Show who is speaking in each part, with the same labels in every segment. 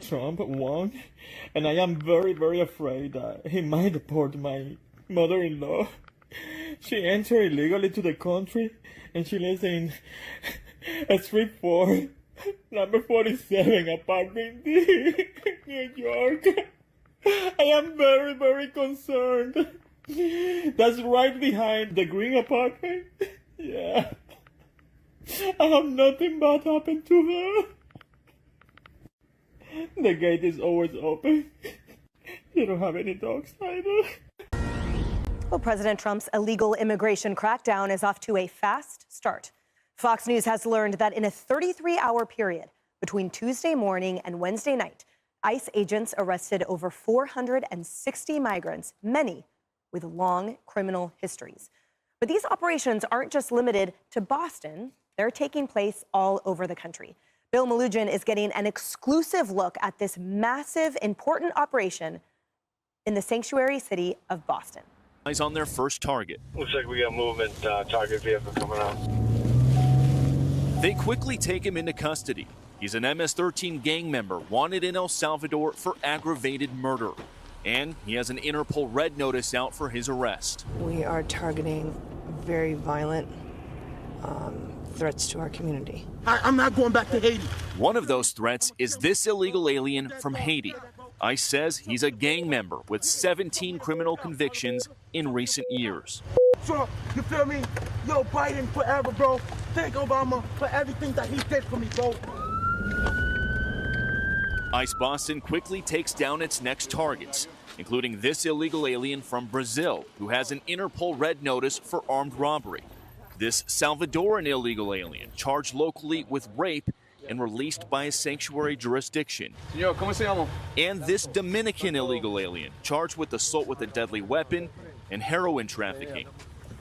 Speaker 1: Trump won, and I am very, very afraid that he might deport my mother-in-law. She entered illegally to the country, and she lives in Street 4, number 47, apartment D, New York. I am very, very concerned. That's right behind the green apartment. Yeah. I have nothing bad happened to her. The gate is always open. You don't have any dogs either.
Speaker 2: Well, President Trump's illegal immigration crackdown is off to a fast start. Fox News has learned that in a 33-hour period between Tuesday morning and Wednesday night, ICE agents arrested over 460 migrants, many with long criminal histories. But these operations aren't just limited to Boston. They're taking place all over the country. Bill Malugin is getting an exclusive look at this massive, important operation in the sanctuary city of Boston.
Speaker 3: Eyes on their first target.
Speaker 4: Looks like we got movement, target vehicle coming out.
Speaker 3: They quickly take him into custody. He's an MS-13 gang member wanted in El Salvador for aggravated murder. And he has an Interpol red notice out for his arrest.
Speaker 5: We are targeting very violent threats to our community.
Speaker 6: I'm not going back to Haiti.
Speaker 3: One of those threats is this illegal alien from Haiti. ICE says he's a gang member with 17 criminal convictions in recent years.
Speaker 6: Trump, you feel me? Yo, Biden forever, bro. Thank Obama for everything that he did for me, bro.
Speaker 3: ICE Boston quickly takes down its next targets, including this illegal alien from Brazil who has an Interpol red notice for armed robbery. This Salvadoran illegal alien charged locally with rape and released by a sanctuary jurisdiction.
Speaker 4: Señor, ¿cómo se llama?
Speaker 3: And this Dominican illegal alien charged with assault with a deadly weapon and heroin trafficking.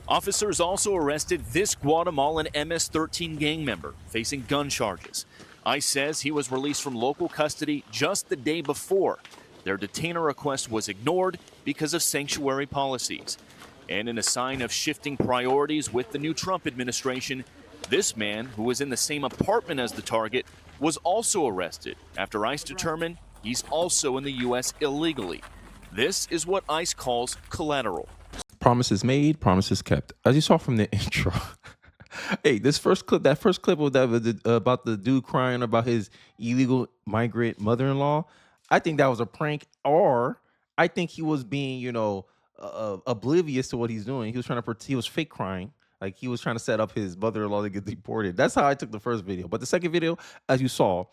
Speaker 3: Officers also arrested this Guatemalan MS-13 gang member facing gun charges. ICE says he was released from local custody just the day before. Their detainer request was ignored because of sanctuary policies. And in a sign of shifting priorities with the new Trump administration, this man, who was in the same apartment as the target, was also arrested after ICE determined he's also in the U.S. illegally. This is what ICE calls collateral.
Speaker 7: Promises made, promises kept. As you saw from the intro. Hey, that first clip of that about the dude crying about his illegal migrant mother-in-law, I think that was a prank, or I think he was being, oblivious to what he's doing. He was he was fake crying. Like he was trying to set up his mother-in-law to get deported. That's how I took the first video. But the second video, as you saw,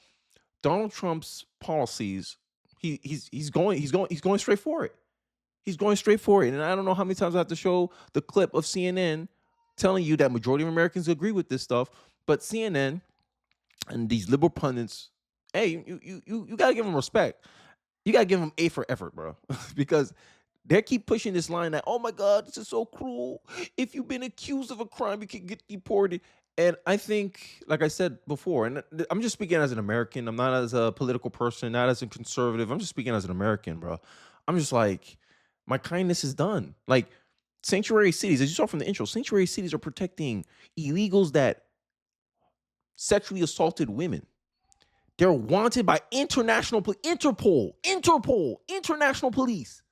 Speaker 7: Donald Trump's policies, he's going straight for it. He's going straight for it. And I don't know how many times I have to show the clip of CNN telling you that majority of Americans agree with this stuff, but CNN and these liberal pundits, hey, you gotta give them respect. You gotta give them A for effort, bro, because they keep pushing this line that, oh my God, this is so cruel. If you've been accused of a crime, you can get deported. And I think, like I said before, and I'm just speaking as an American. I'm not as a political person, not as a conservative. I'm just speaking as an American, bro. I'm just like, my kindness is done. Like, sanctuary cities, as you saw from the intro, sanctuary cities are protecting illegals that sexually assaulted women. They're wanted by international Interpol, international police.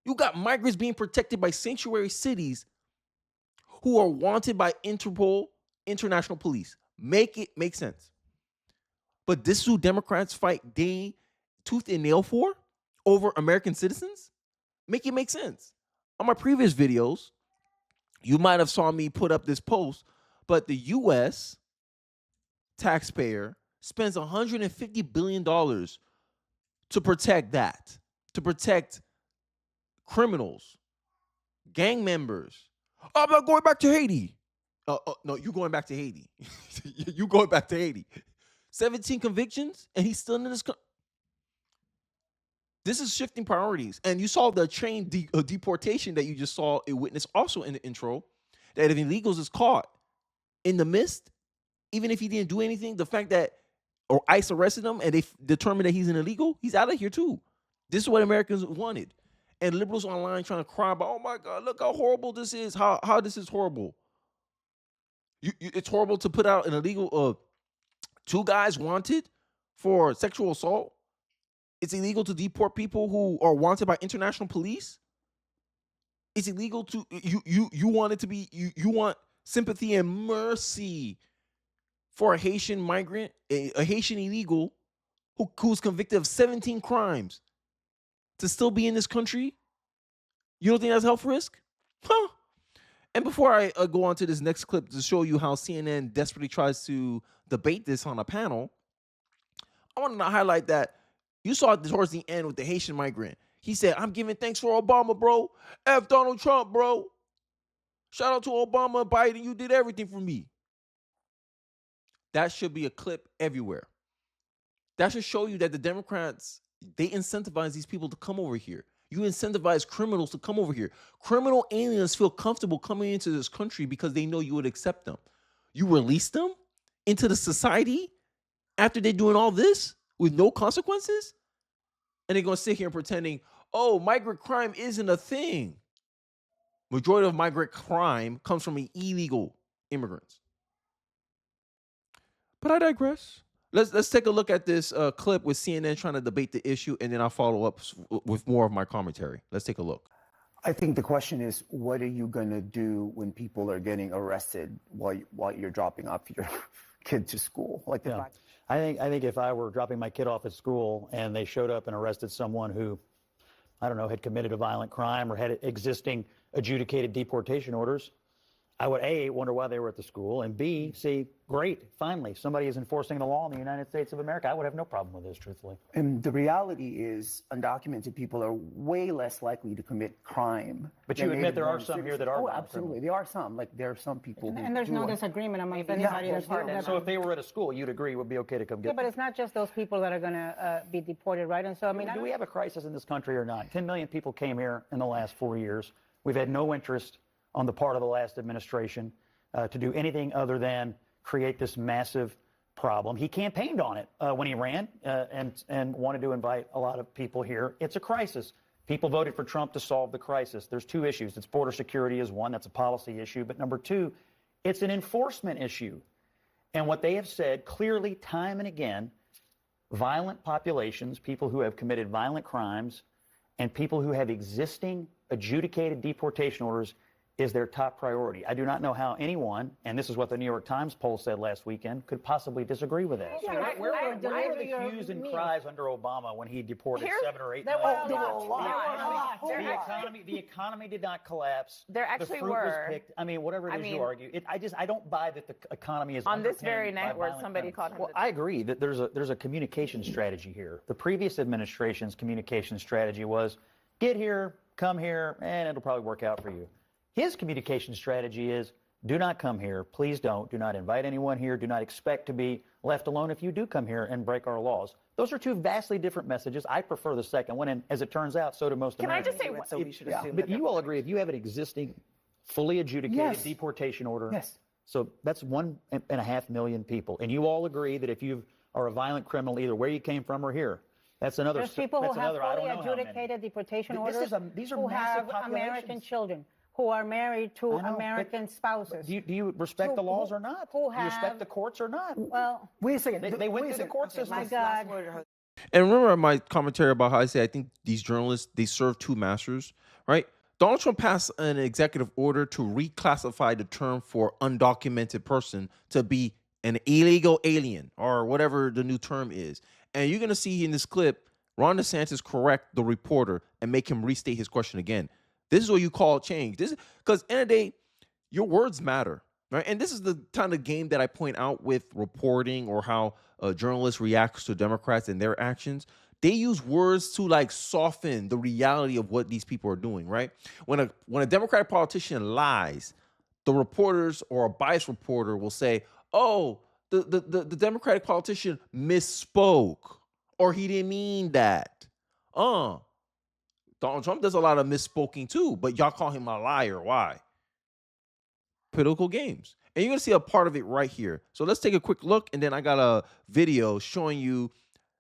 Speaker 7: You got migrants being protected by sanctuary cities who are wanted by Interpol, international police. Make it make sense. But this is who Democrats fight day, tooth and nail for over American citizens? Make it make sense. On my previous videos, you might have saw me put up this post, but the U.S. taxpayer spends $150 billion to protect that, to protect criminals, gang members. I'm not going back to Haiti. No, you're going back to Haiti. You going back to Haiti. 17 convictions, and he's still in this country. This is shifting priorities. And you saw the chain deportation that you just saw it witnessed also in the intro, that if illegals is caught in the mist, even if he didn't do anything, the fact that, or ICE arrested him and they determined that he's an illegal, he's out of here too. This is what Americans wanted. And liberals online trying to cry about, oh my God, look how horrible this is, how this is horrible. It's horrible to put out an illegal, 2 guys wanted for sexual assault. It's illegal to deport people who are wanted by international police. It's illegal to you want it to be you want sympathy and mercy for a Haitian migrant, a Haitian illegal who's convicted of 17 crimes to still be in this country. You don't think that's health risk? Huh? And before I go on to this next clip to show you how CNN desperately tries to debate this on a panel, I want to highlight that you saw it towards the end with the Haitian migrant. He said, "I'm giving thanks for Obama, bro. F Donald Trump, bro. Shout out to Obama and Biden. You did everything for me." That should be a clip everywhere. That should show you that the Democrats, they incentivize these people to come over here. You incentivize criminals to come over here. Criminal aliens feel comfortable coming into this country because they know you would accept them. You release them into the society after they're doing all this with no consequences? And they're going to sit here and pretending, oh, migrant crime isn't a thing. Majority of migrant crime comes from illegal immigrants. But I digress. Let's take a look at this clip with CNN trying to debate the issue, and then I'll follow up with more of my commentary. Let's take a look.
Speaker 8: I think the question is, what are you going to do when people are getting arrested while you're dropping off your kid to school? Like,
Speaker 9: yeah. I think if I were dropping my kid off at school and they showed up and arrested someone who, I don't know, had committed a violent crime or had existing adjudicated deportation orders, I would A, wonder why they were at the school, and B, see, great, finally, somebody is enforcing the law in the United States of America. I would have no problem with this, truthfully.
Speaker 8: And the reality is, undocumented people are way less likely to commit crime.
Speaker 9: But you admit there are some here that are.
Speaker 8: Oh, absolutely. There are some. Like, there are some people who
Speaker 10: and there's no disagreement amongst anybody that's part of that.
Speaker 9: So if they were at a school, you'd agree it would be okay to come get them?
Speaker 10: Yeah, but it's not just those people that are going to be deported, right? And so, I mean,
Speaker 9: do we have a crisis in this country or not? 10 million people came here in the last 4 years. We've had no interest on the part of the last administration to do anything other than create this massive problem. He campaigned on it when he ran and wanted to invite a lot of people here. It's a crisis. People voted for Trump to solve the crisis. There's two issues. It's border security is one. That's a policy issue. But number two, it's an enforcement issue. And what they have said clearly time and again, violent populations, people who have committed violent crimes, and people who have existing adjudicated deportation orders is their top priority. I do not know how anyone, and this is what the New York Times poll said last weekend, could possibly disagree with that.
Speaker 10: Yeah,
Speaker 9: Where were the hues and cries under Obama when he deported 7 or 8
Speaker 10: million?
Speaker 9: There were a lot. The economy did not collapse.
Speaker 11: There actually
Speaker 9: the fruit
Speaker 11: were.
Speaker 9: Was picked. I mean, whatever it is you argue. I don't buy that the economy is
Speaker 11: on this very night where somebody called him.
Speaker 9: Well, I agree that there's a communication strategy here. The previous administration's communication strategy was get here, come here, and it'll probably work out for you. His communication strategy is do not come here. Please don't. Do not invite anyone here. Do not expect to be left alone if you do come here and break our laws. Those are two vastly different messages. I prefer the second one, and as it turns out, so do most Americans.
Speaker 11: Can I just say,
Speaker 8: so we should assume
Speaker 9: but you all agree if you have an existing, fully adjudicated deportation order, so that's 1.5 million people, and you all agree that if you are a violent criminal, either where you came from or here, that's another.
Speaker 10: There's people who have fully adjudicated deportation orders
Speaker 9: these are
Speaker 10: who have American children, who are married to American spouses.
Speaker 9: Do you respect the laws or not? Do you respect the courts or not?
Speaker 10: Well,
Speaker 8: wait a second.
Speaker 9: They went through the court system.
Speaker 10: My God.
Speaker 7: And remember my commentary about how I say I think these journalists, they serve two masters, right? Donald Trump passed an executive order to reclassify the term for undocumented person to be an illegal alien or whatever the new term is. And you're going to see in this clip, Ron DeSantis correct the reporter and make him restate his question again. This is what you call change. This because end of the day, your words matter, right? And this is the kind of game that I point out with reporting or how a journalist reacts to Democrats and their actions. They use words to like soften the reality of what these people are doing, right? When a Democratic politician lies, the reporters or a biased reporter will say, "Oh, the Democratic politician misspoke, or he didn't mean that." Donald Trump does a lot of misspoking too, but y'all call him a liar. Why? Political games. And you're going to see a part of it right here. So let's take a quick look, and then I got a video showing you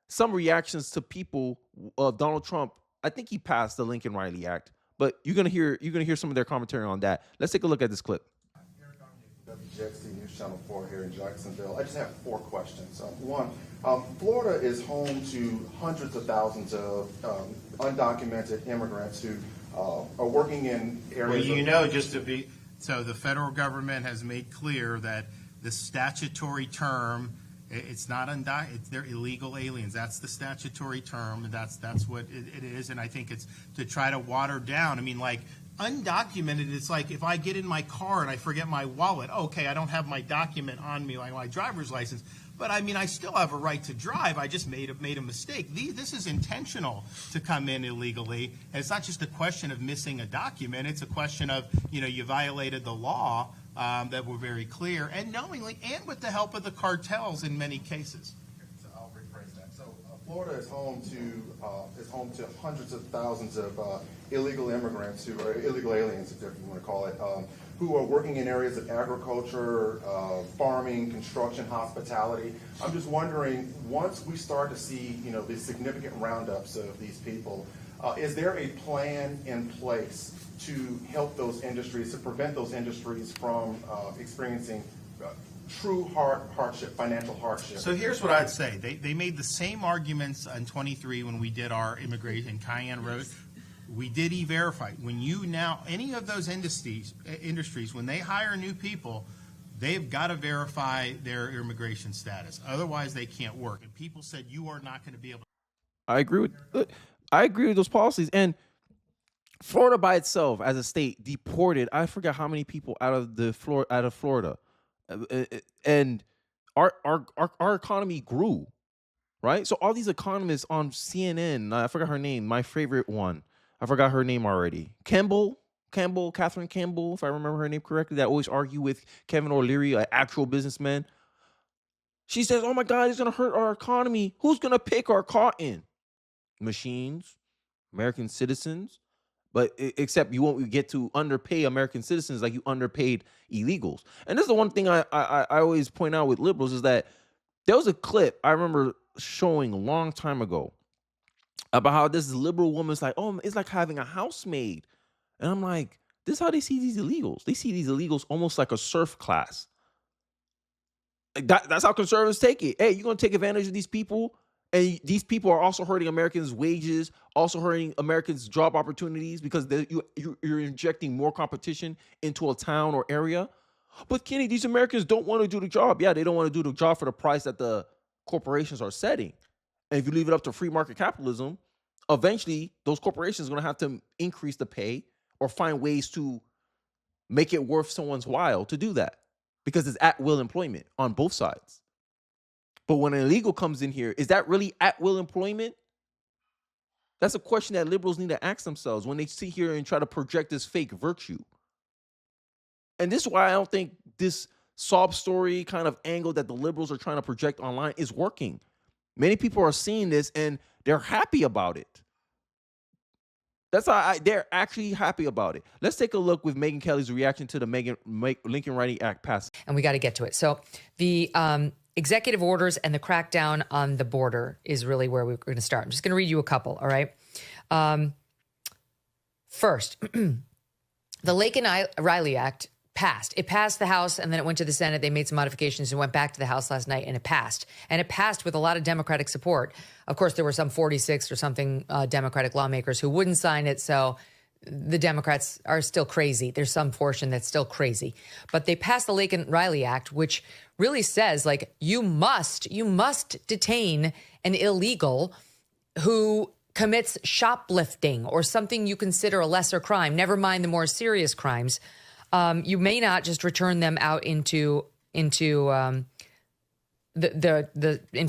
Speaker 7: some reactions to people of Donald Trump. I think he passed the Lincoln-Riley Act, but you're going to hear some of their commentary on that. Let's take a look at this clip.
Speaker 12: WJXC News Channel 4 here in Jacksonville. I just have 4 questions. One, Florida is home to hundreds of thousands of undocumented immigrants who are working in areas.
Speaker 13: Well, you know, just to be, so the federal government has made clear that the statutory term, it's not they're illegal aliens. That's the statutory term. That's what it is. And I think it's to try to water down. I mean, like, undocumented, it's like if I get in my car and I forget my wallet, okay, I don't have my document on me, like my driver's license, but I mean, I still have a right to drive. I just made a mistake. This is intentional to come in illegally. And it's not just a question of missing a document. It's a question of, you know, you violated the law that were very clear, and knowingly, and with the help of the cartels in many cases.
Speaker 12: So I'll rephrase that. So Florida is home to hundreds of thousands of illegal immigrants who are illegal aliens, if you want to call it, who are working in areas of agriculture, farming, construction, hospitality. I'm just wondering, once we start to see, you know, these significant roundups of these people, is there a plan in place to help those industries, to prevent those industries from experiencing true hardship, financial hardship?
Speaker 13: So here's what I'd say. They made the same arguments in 23 when we did our immigration, Cayenne Road. We did E-Verify. When you now, any of those industries, when they hire new people, they've got to verify their immigration status. Otherwise, they can't work. And people said, you are not going to be able to.
Speaker 7: I agree with those policies. And Florida by itself, as a state, deported, I forget how many people out of Florida. And our economy grew, right? So all these economists on CNN, I forgot her name, my favorite one. I forgot her name already. Catherine Campbell, if I remember her name correctly, that always argue with Kevin O'Leary, an actual businessman. She says, oh my God, it's going to hurt our economy. Who's going to pick our cotton? Machines, American citizens. But except you won't get to underpay American citizens like you underpaid illegals. And this is the one thing I always point out with liberals is that there was a clip I remember showing a long time ago about how this liberal woman's like, oh, it's like having a housemaid. And I'm like, this is how they see these illegals. They see these illegals almost like a serf class. Like that's how conservatives take it. Hey, you're going to take advantage of these people? And these people are also hurting Americans' wages, also hurting Americans' job opportunities because you're injecting more competition into a town or area. But Kenny, these Americans don't want to do the job. Yeah, they don't want to do the job for the price that the corporations are setting. And if you leave it up to free market capitalism, eventually those corporations are going to have to increase the pay or find ways to make it worth someone's while to do that because it's at-will employment on both sides. But when an illegal comes in here, is that really at-will employment? That's a question that liberals need to ask themselves when they sit here and try to project this fake virtue. And this is why I don't think this sob story kind of angle that the liberals are trying to project online is working. Many people are seeing this and they're happy about it. That's how they're actually happy about it. Let's take a look with Megyn Kelly's reaction to the Lincoln Riley Act passing.
Speaker 14: And we got to get to it. So the executive orders and the crackdown on the border is really where we're going to start. I'm just going to read you a couple, all right? First, the Laken Riley Act passed. It passed the House, and then it went to the Senate. They made some modifications and went back to the House last night, and it passed. And it passed with a lot of Democratic support. Of course, there were some 46 or something Democratic lawmakers who wouldn't sign it, so the Democrats are still crazy. There's some portion that's still crazy. But they passed the Laken Riley Act, which really says, like, you must detain an illegal who commits shoplifting or something you consider a lesser crime, never mind the more serious crimes. You may not just return them out into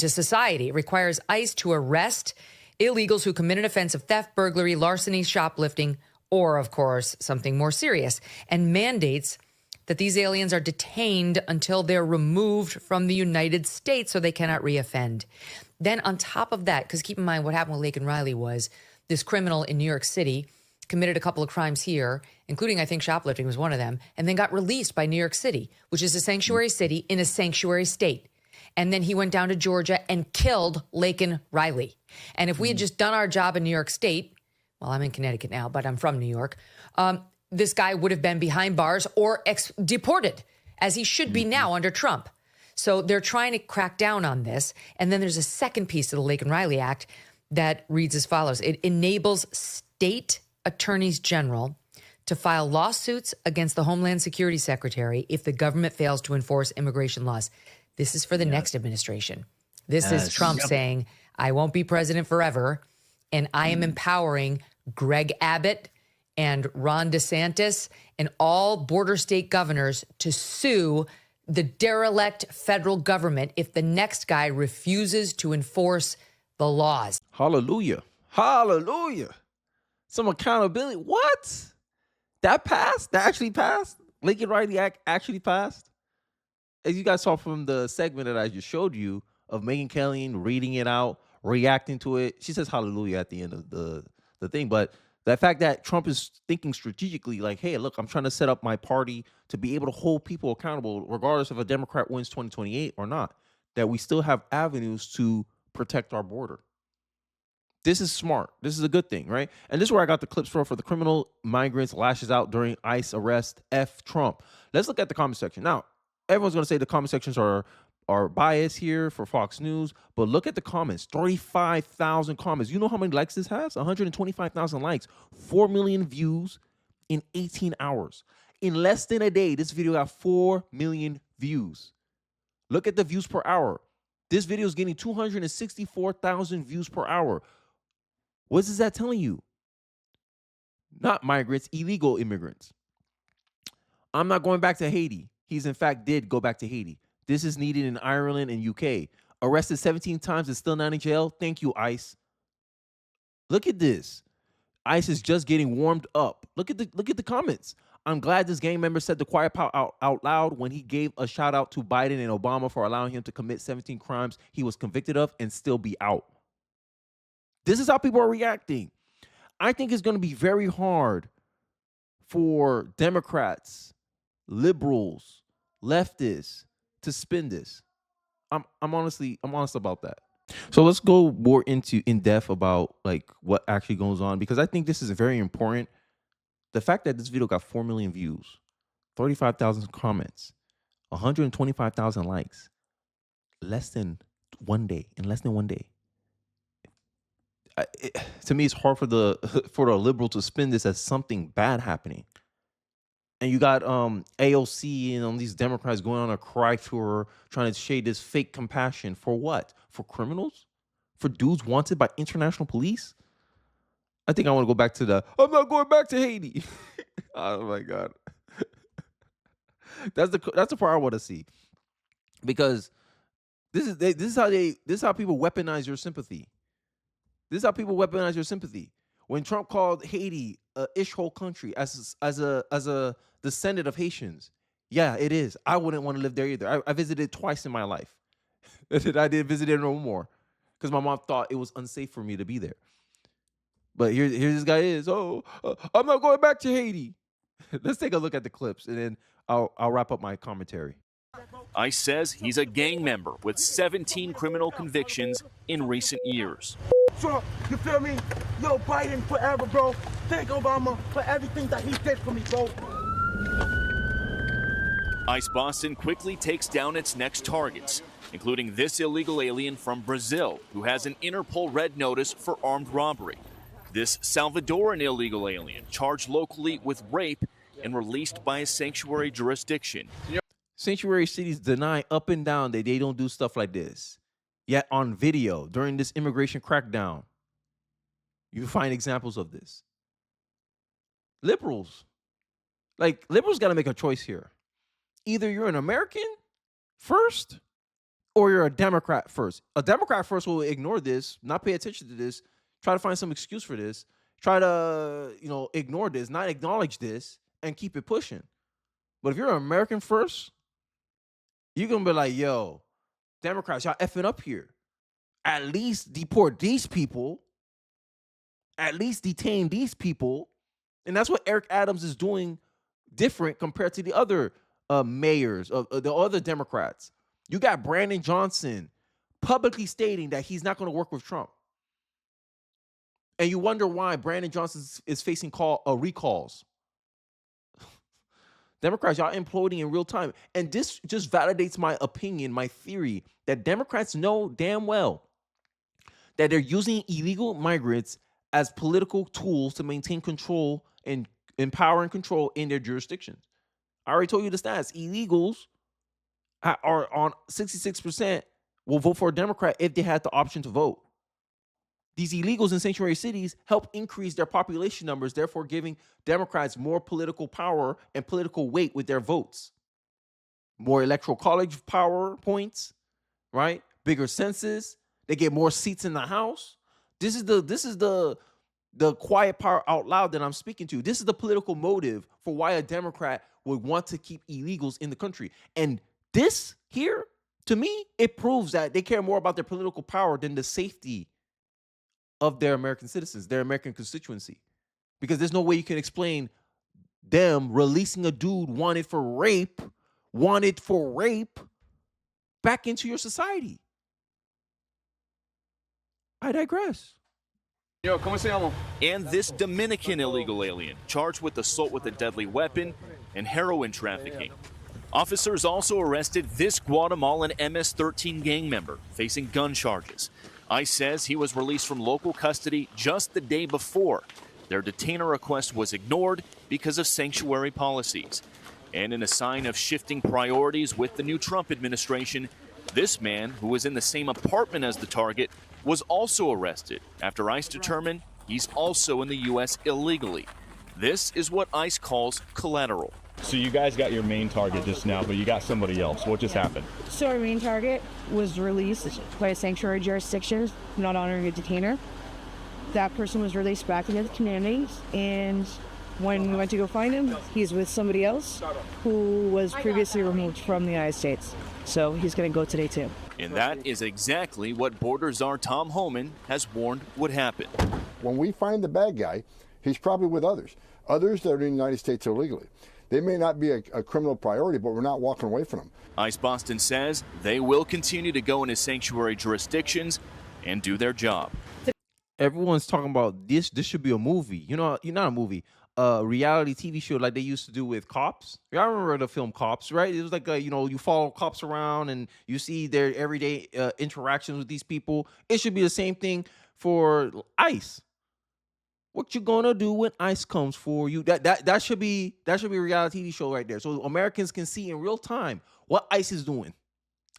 Speaker 14: society. It requires ICE to arrest illegals who commit an offense of theft, burglary, larceny, shoplifting, or, of course, something more serious, and mandates that these aliens are detained until they're removed from the United States so they cannot reoffend. Then on top of that, because keep in mind what happened with Laken Riley was this criminal in New York City committed a couple of crimes here, including, I think, shoplifting was one of them, and then got released by New York City, which is a sanctuary city in a sanctuary state. And then he went down to Georgia and killed Laken Riley. And if we had just done our job in New York State, well, I'm in Connecticut now, but I'm from New York, this guy would have been behind bars or deported. as he should be now under Trump. So they're trying to crack down on this. And then there's a second piece of the Laken Riley Act that reads as follows. It enables state attorneys general to file lawsuits against the Homeland Security Secretary if the government fails to enforce immigration laws. This is for the next administration. This is Trump saying, I won't be president forever, and I am empowering Greg Abbott and Ron DeSantis and all border state governors to sue the derelict federal government if the next guy refuses to enforce the laws.
Speaker 7: Hallelujah. Hallelujah. Some accountability. What? That passed? That actually passed? Laken Riley Act actually passed? As you guys saw from the segment that I just showed you of Megyn Kelly reading it out, reacting to it. She says hallelujah at the end of the thing. But the fact that Trump is thinking strategically like, hey, look, I'm trying to set up my party to be able to hold people accountable regardless if a Democrat wins 2028 or not, that we still have avenues to protect our border. This is smart. This is a good thing, right? And this is where I got the clips for the criminal migrants lashes out during ICE arrest. F Trump. Let's look at the comment section. Now, everyone's going to say the comment sections are biased here for Fox News, but look at the comments. 35,000 comments. You know how many likes this has? 125,000 likes. 4 million views in 18 hours. In less than a day, this video got 4 million views. Look at the views per hour. This video is getting 264,000 views per hour. What is that telling you? Not migrants, illegal immigrants. I'm not going back to Haiti. He's in fact did go back to Haiti. This is needed in Ireland and UK. Arrested 17 times and still not in jail. Thank you, ICE. Look at this. ICE is just getting warmed up. Look at the comments. I'm glad this gang member said the quiet part out loud when he gave a shout out to Biden and Obama for allowing him to commit 17 crimes he was convicted of and still be out. This is how people are reacting. I think it's going to be very hard for Democrats, liberals, leftists to spin this. I'm honest about that. So let's go more in depth about like what actually goes on, because I think this is very important. The fact that this video got 4 million views, 35,000 comments, 125,000 likes, in less than one day. To me, it's hard for the liberal to spin this as something bad happening. And you got AOC and these Democrats going on a cry tour trying to shade this fake compassion. For what? For criminals? For dudes wanted by international police? I think I want to go back to I'm not going back to Haiti. Oh my God. That's the part I want to see. Because this is how people weaponize your sympathy. This is how people weaponize your sympathy. When Trump called Haiti a ish-hole country as a descendant of Haitians, yeah, it is. I wouldn't want to live there either. I visited twice in my life. I didn't visit it no more because my mom thought it was unsafe for me to be there. But here this guy is. I'm not going back to Haiti. Let's take a look at the clips, and then I'll wrap up my commentary.
Speaker 3: ICE says he's a gang member with 17 criminal convictions in recent years.
Speaker 6: Trump, you feel me? Yo, Biden forever, bro. Thank Obama for everything that he did for me, bro.
Speaker 3: ICE Boston quickly takes down its next targets, including this illegal alien from Brazil who has an Interpol red notice for armed robbery. This Salvadoran illegal alien charged locally with rape and released by a sanctuary jurisdiction.
Speaker 7: Sanctuary cities deny up and down that they don't do stuff like this. Yet on video during this immigration crackdown, you find examples of this. Liberals got to make a choice here. Either you're an American first or you're a Democrat first. A Democrat first will ignore this, not pay attention to this, try to find some excuse for this, try to, ignore this, not acknowledge this, and keep it pushing. But if you're an American first, you're going to be like, yo, Democrats, y'all effing up here. At least deport these people. At least detain these people. And that's what Eric Adams is doing different compared to the other mayors, the other Democrats. You got Brandon Johnson publicly stating that he's not going to work with Trump. And you wonder why Brandon Johnson is facing recalls. Democrats, y'all imploding in real time. And this just validates my opinion, my theory, that Democrats know damn well that they're using illegal migrants as political tools to maintain control and power and control in their jurisdictions. I already told you the stats. Illegals are on 66% will vote for a Democrat if they had the option to vote. These illegals in sanctuary cities help increase their population numbers, therefore giving Democrats more political power and political weight with their votes. More electoral college power points, right? Bigger census. They get more seats in the House. This is the quiet power out loud that I'm speaking to. This is the political motive for why a Democrat would want to keep illegals in the country. And this here, to me, it proves that they care more about their political power than the safety of their American citizens, their American constituency. Because there's no way you can explain them releasing a dude wanted for rape back into your society. I digress.
Speaker 4: Yo, ¿cómo se llama?
Speaker 3: And this Dominican illegal alien charged with assault with a deadly weapon and heroin trafficking. Officers also arrested this Guatemalan MS-13 gang member facing gun charges. ICE says he was released from local custody just the day before. Their detainer request was ignored because of sanctuary policies. And in a sign of shifting priorities with the new Trump administration, this man, who was in the same apartment as the target, was also arrested after ICE determined he's also in the U.S. illegally. This is what ICE calls collateral.
Speaker 15: So you guys got your main target just now, but you got somebody else. What just happened?
Speaker 16: So our main target was released by a sanctuary jurisdiction, not honoring a detainer. That person was released back into the community, and when we went to go find him, he's with somebody else who was previously removed from the United States. So he's going to go today too.
Speaker 3: And that is exactly what Border Czar Tom Homan has warned would happen.
Speaker 17: When we find the bad guy, he's probably with others that are in the United States illegally. They may not be a criminal priority, but we're not walking away from them.
Speaker 3: ICE Boston says they will continue to go into sanctuary jurisdictions and do their job.
Speaker 7: Everyone's talking about this. This should be a movie. You know, not a movie. A reality TV show like they used to do with cops. Y'all remember the film Cops, right? It was like, you follow cops around and you see their everyday interactions with these people. It should be the same thing for ICE. What you gonna do when ICE comes for you? That should be a reality TV show right there. So Americans can see in real time what ICE is doing.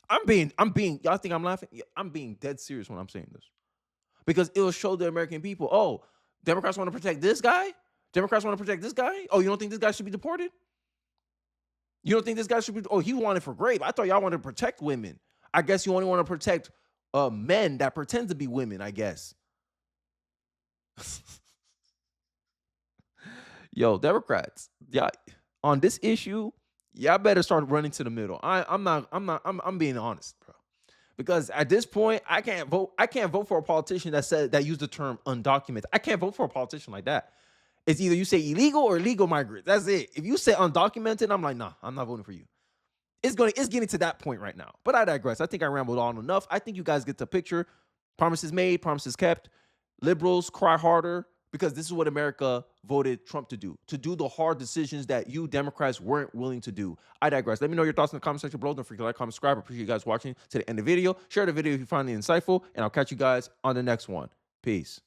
Speaker 7: I'm being, y'all think I'm laughing? Yeah, I'm being dead serious when I'm saying this. Because it will show the American people, oh, Democrats want to protect this guy? Democrats want to protect this guy? Oh, you don't think this guy should be deported? You don't think this guy should be, oh, he wanted for rape. I thought y'all wanted to protect women. I guess you only want to protect men that pretend to be women, I guess. Yo, Democrats, yeah, on this issue, y'all better start running to the middle. I'm being honest, bro. Because at this point, I can't vote for a politician that used the term undocumented. I can't vote for a politician like that. It's either you say illegal or illegal migrants. That's it. If you say undocumented, I'm like, nah, I'm not voting for you. It's getting to that point right now. But I digress. I think I rambled on enough. I think you guys get the picture. Promises made, promises kept. Liberals cry harder because this is what America voted Trump to do the hard decisions that you Democrats weren't willing to do. I digress. Let me know your thoughts in the comment section below. Don't forget to like, comment, subscribe. I appreciate you guys watching to the end of the video. Share the video if you find it insightful, and I'll catch you guys on the next one. Peace.